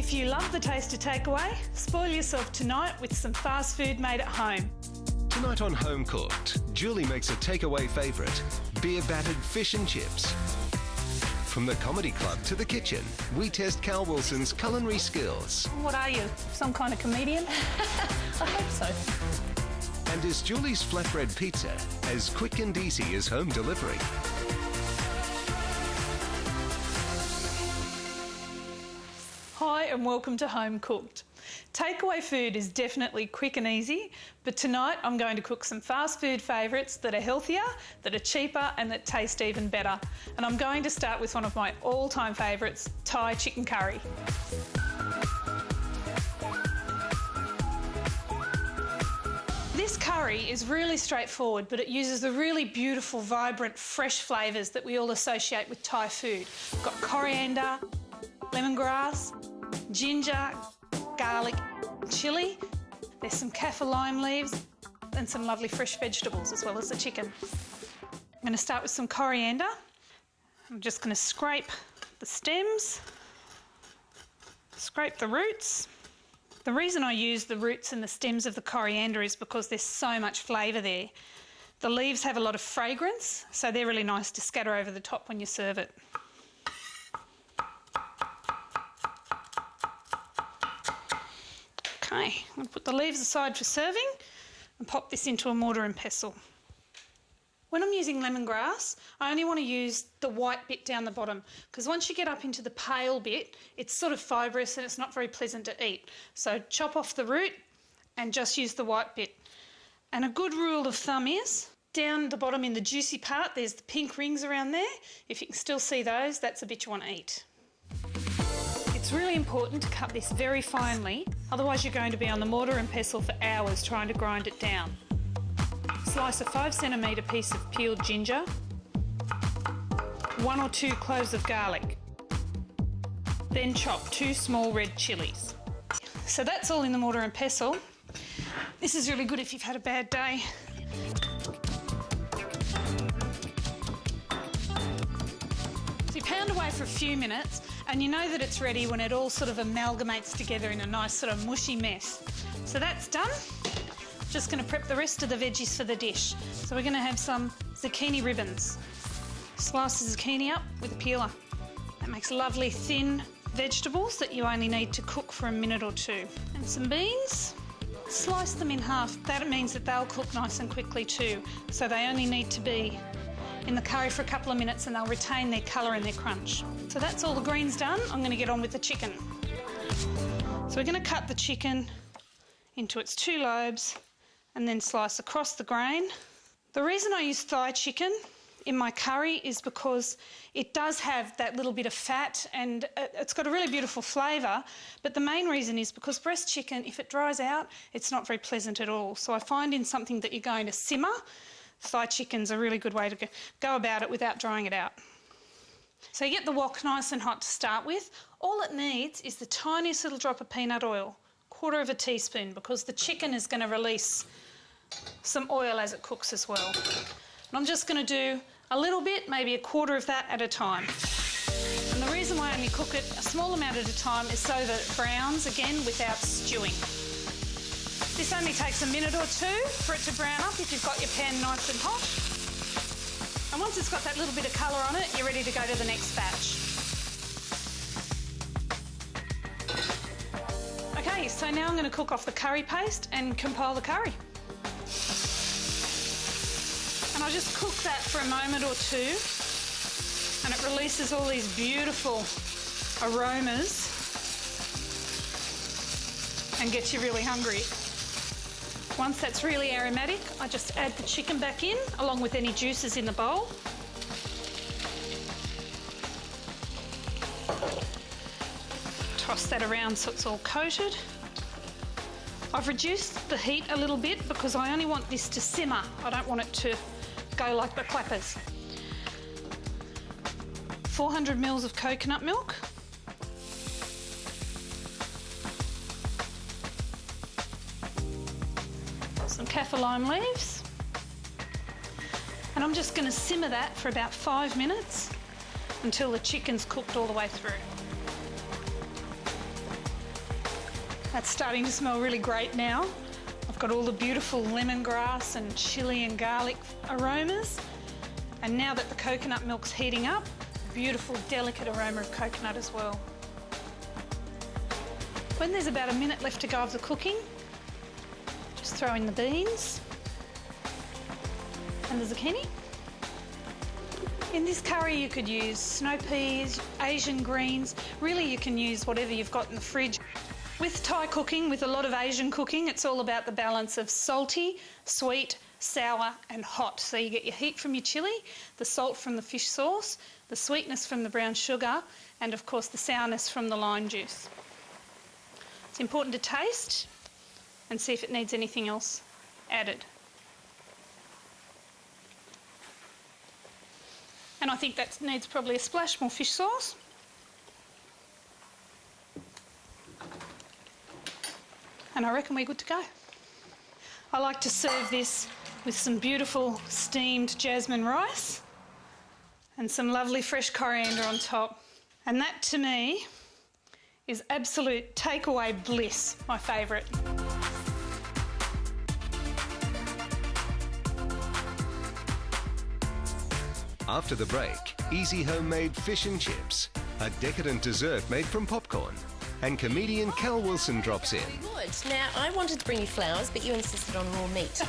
If you love the taste of takeaway, spoil yourself tonight with some fast food made at home. Tonight on Home Cooked, Julie makes a takeaway favourite, beer-battered fish and chips. From the comedy club to the kitchen, we test Cal Wilson's culinary skills. What are you, some kind of comedian? I hope so. And is Julie's flatbread pizza as quick and easy as home delivery? Hi and welcome to Home Cooked. Takeaway food is definitely quick and easy, but tonight I'm going to cook some fast food favourites that are healthier, that are cheaper and that taste even better. And I'm going to start with one of my all-time favourites, Thai chicken curry. This curry is really straightforward, but it uses the really beautiful, vibrant, fresh flavours that we all associate with Thai food. We've got coriander, lemongrass, ginger, garlic, chilli. There's some kaffir lime leaves and some lovely fresh vegetables as well as the chicken. I'm going to start with some coriander. I'm just going to scrape the stems, scrape the roots. The reason I use the roots and the stems of the coriander is because there's so much flavour there. The leaves have a lot of fragrance, so they're really nice to scatter over the top when you serve it. Okay, I'm going to put the leaves aside for serving and pop this into a mortar and pestle. When I'm using lemongrass, I only want to use the white bit down the bottom because once you get up into the pale bit, it's sort of fibrous and it's not very pleasant to eat. So chop off the root and just use the white bit. And a good rule of thumb is, down the bottom in the juicy part, there's the pink rings around there. If you can still see those, that's the bit you want to eat. It's really important to cut this very finely, otherwise you're going to be on the mortar and pestle for hours trying to grind it down. Slice a 5cm piece of peeled ginger, 1 or 2 cloves of garlic, then chop 2 small red chillies. So that's all in the mortar and pestle. This is really good if you've had a bad day. So you pound away for a few minutes and you know that it's ready when it all sort of amalgamates together in a nice sort of mushy mess. So that's done. Just going to prep the rest of the veggies for the dish. So we're going to have some zucchini ribbons. Slice the zucchini up with a peeler. That makes lovely thin vegetables that you only need to cook for a minute or two. And some beans. Slice them in half. That means that they'll cook nice and quickly too. So they only need to be in the curry for a couple of minutes and they'll retain their colour and their crunch. So that's all the greens done. I'm going to get on with the chicken. So we're going to cut the chicken into its 2 lobes and then slice across the grain. The reason I use thigh chicken in my curry is because it does have that little bit of fat and it's got a really beautiful flavour, but the main reason is because breast chicken, if it dries out, it's not very pleasant at all. So I find in something that you're going to simmer, thigh chicken's a really good way to go about it without drying it out. So you get the wok nice and hot to start with. All it needs is the tiniest little drop of peanut oil, 1/4 teaspoon, because the chicken is going to release some oil as it cooks as well. And I'm just going to do a little bit, maybe 1/4 of that at a time. And the reason why I only cook it a small amount at a time is so that it browns again without stewing. This only takes a minute or 2 for it to brown up if you've got your pan nice and hot. And once it's got that little bit of colour on it, you're ready to go to the next batch. Okay, so now I'm going to cook off the curry paste and compile the curry. And I'll just cook that for a moment or 2 and it releases all these beautiful aromas and gets you really hungry. Once that's really aromatic, I just add the chicken back in along with any juices in the bowl. Toss that around so it's all coated. I've reduced the heat a little bit because I only want this to simmer. I don't want it to go like the clappers. 400 ml of coconut milk. Some kaffir lime leaves. And I'm just going to simmer that for about 5 minutes until the chicken's cooked all the way through. That's starting to smell really great now. I've got all the beautiful lemongrass and chilli and garlic aromas. And now that the coconut milk's heating up, beautiful, delicate aroma of coconut as well. When there's about a minute left to go of the cooking, just throw in the beans and the zucchini. In this curry you could use snow peas, Asian greens, really you can use whatever you've got in the fridge. With Thai cooking, with a lot of Asian cooking, it's all about the balance of salty, sweet, sour and hot. So you get your heat from your chilli, the salt from the fish sauce, the sweetness from the brown sugar and of course the sourness from the lime juice. It's important to taste and see if it needs anything else added. And I think that needs probably a splash more fish sauce. And I reckon we're good to go. I like to serve this with some beautiful steamed jasmine rice and some lovely fresh coriander on top. And that to me is absolute takeaway bliss, my favourite. After the break, easy homemade fish and chips, a decadent dessert made from popcorn, and comedian Cal Wilson drops in. Good. Now, I wanted to bring you flowers, but you insisted on raw meat.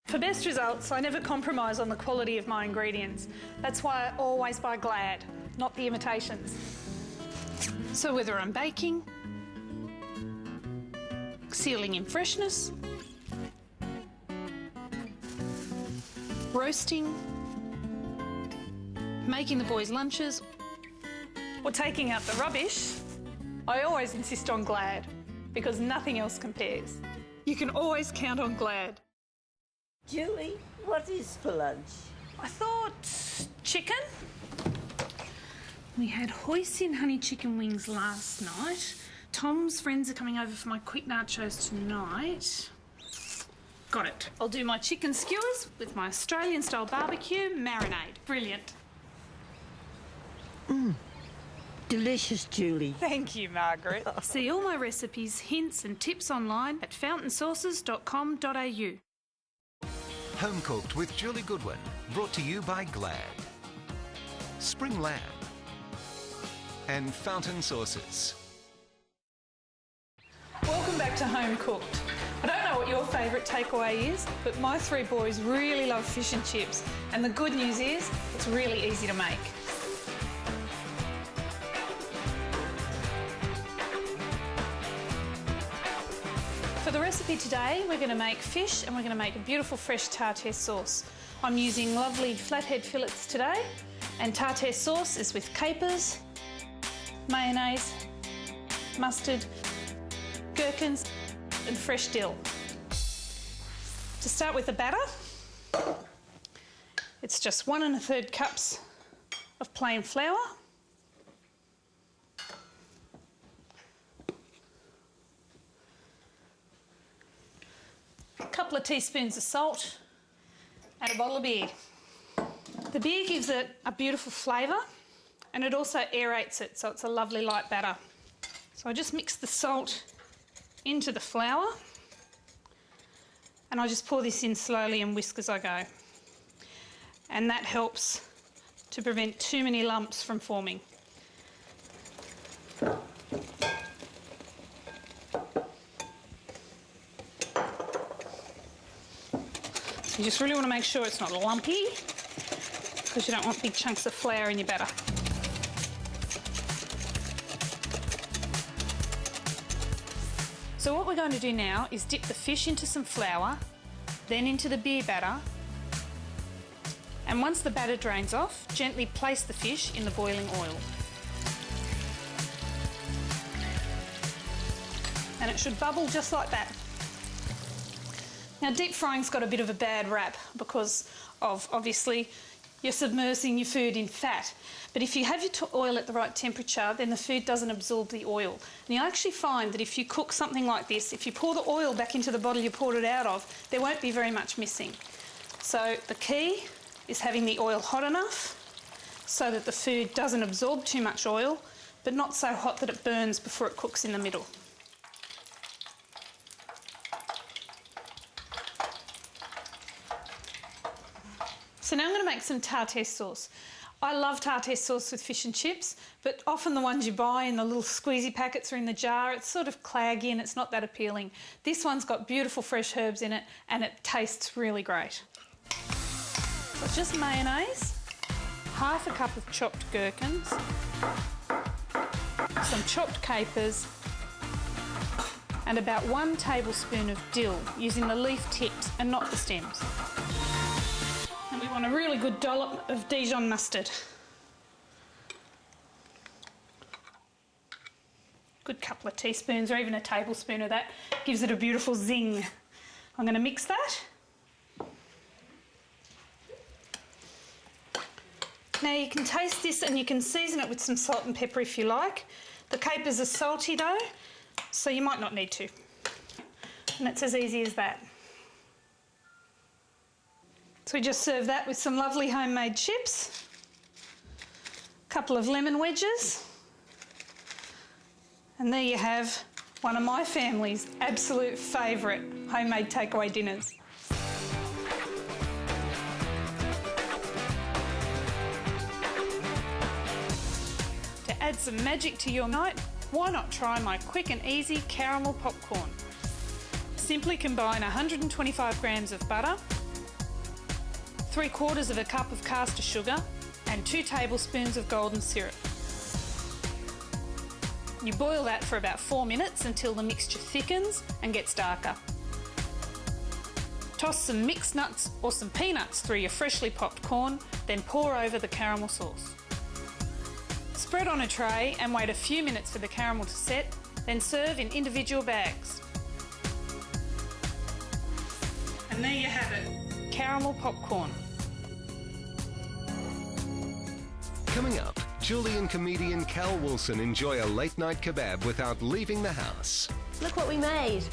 For best results, I never compromise on the quality of my ingredients. That's why I always buy Glad, not the imitations. So whether I'm baking, sealing in freshness, roasting, making the boys' lunches, or taking out the rubbish, I always insist on Glad because nothing else compares. You can always count on Glad. Julie, what is for lunch? I thought chicken. We had hoisin honey chicken wings last night. Tom's friends are coming over for my quick nachos tonight. Got it. I'll do my chicken skewers with my Australian-style barbecue marinade. Brilliant. Delicious, Julie. Thank you, Margaret. See all my recipes, hints and tips online at fountainsauces.com.au. Home Cooked with Julie Goodwin, brought to you by Glad, Spring Lamb, and Fountain Sauces. Welcome back to Home Cooked. I don't know what your favourite takeaway is, but my three boys really love fish and chips, and the good news is it's really easy to make. For the recipe today, we're going to make fish and we're going to make a beautiful fresh tartare sauce. I'm using lovely flathead fillets today, and tartare sauce is with capers, mayonnaise, mustard, gherkins and fresh dill. To start with the batter, it's just 1 1/3 cups of plain flour, a couple of teaspoons of salt and a bottle of beer. The beer gives it a beautiful flavour and it also aerates it, so it's a lovely light batter. So I just mix the salt into the flour and I just pour this in slowly and whisk as I go. And that helps to prevent too many lumps from forming. So you just really want to make sure it's not lumpy because you don't want big chunks of flour in your batter. So what we're going to do now is dip the fish into some flour, then into the beer batter, and once the batter drains off, gently place the fish in the boiling oil. And it should bubble just like that. Now deep frying's got a bit of a bad rap because of, obviously, you're submersing your food in fat. But if you have your oil at the right temperature, then the food doesn't absorb the oil. And you actually find that if you cook something like this, if you pour the oil back into the bottle you poured it out of, there won't be very much missing. So the key is having the oil hot enough so that the food doesn't absorb too much oil, but not so hot that it burns before it cooks in the middle. So now I'm going to make some tartare sauce. I love tartare sauce with fish and chips, but often the ones you buy in the little squeezy packets or in the jar, it's sort of claggy and it's not that appealing. This one's got beautiful fresh herbs in it and it tastes really great. So it's just mayonnaise, half a cup of chopped gherkins, some chopped capers, and about 1 tablespoon of dill, using the leaf tips and not the stems. And we want a really good dollop of Dijon mustard. Good couple of teaspoons or even a tablespoon of that gives it a beautiful zing. I'm going to mix that. Now you can taste this and you can season it with some salt and pepper if you like. The capers are salty though, so you might not need to. And it's as easy as that. So we just serve that with some lovely homemade chips, a couple of lemon wedges, and there you have one of my family's absolute favourite homemade takeaway dinners. To add some magic to your night, why not try my quick and easy caramel popcorn? Simply combine 125 grams of butter, 3/4 of a cup of caster sugar and 2 tablespoons of golden syrup. You boil that for about 4 minutes until the mixture thickens and gets darker. Toss some mixed nuts or some peanuts through your freshly popped corn, then pour over the caramel sauce. Spread on a tray and wait a few minutes for the caramel to set, then serve in individual bags. And there you have it, caramel popcorn. Coming up, Julie and comedian Cal Wilson enjoy a late-night kebab without leaving the house. Look what we made.